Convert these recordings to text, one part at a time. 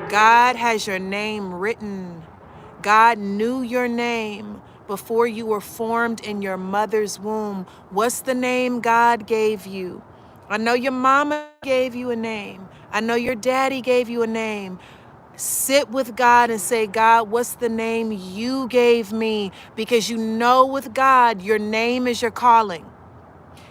God has your name written. God knew your name before you were formed in your mother's womb. What's the name God gave you? I know your mama gave you a name. I know your daddy gave you a name. Sit with God and say, God, what's the name you gave me? Because you know with God, your name is your calling.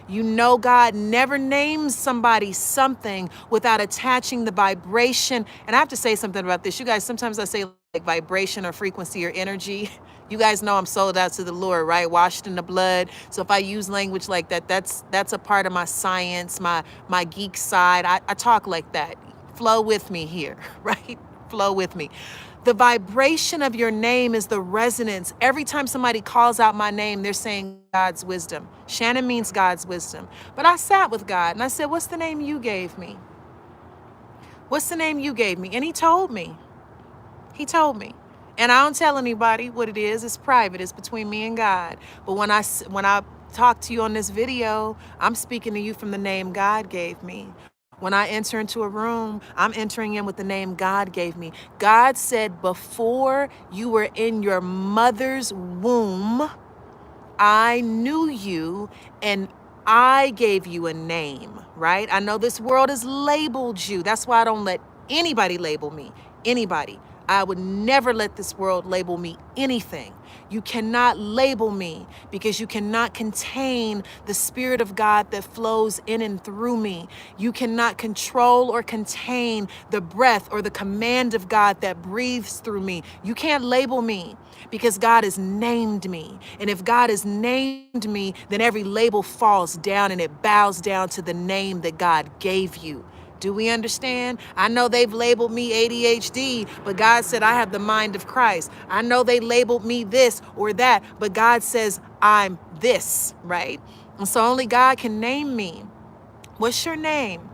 You know God never names somebody something without attaching the vibration. And I have to say something about this. You guys, sometimes I say like vibration or frequency or energy. You guys know I'm sold out to the Lord, right? Washed in the blood. So if I use language like that, that's a part of my science, my geek side. I talk like that. Flow with me here, right? Flow with me. The vibration of your name is the resonance. Every time somebody calls out my name, they're saying God's wisdom. Shannon means God's wisdom. But I sat with God and I said, what's the name you gave me? What's the name you gave me? And he told me. He told me. And I don't tell anybody what it is. It's private. It's between me and God. But when I talk to you on this video, I'm speaking to you from the name God gave me. When I enter into a room, I'm entering in with the name God gave me. God said, before you were in your mother's womb, I knew you and I gave you a name, right? I know this world has labeled you. That's why I don't let anybody label me. Anybody. I would never let this world label me anything. You cannot label me because you cannot contain the Spirit of God that flows in and through me. You cannot control or contain the breath or the command of God that breathes through me. You can't label me because God has named me. And if God has named me, then every label falls down and it bows down to the name that God gave you. Do we understand? I know they've labeled me ADHD, but God said I have the mind of Christ. I know they labeled me this or that, but God says I'm this, right? And so only God can name me. What's your name?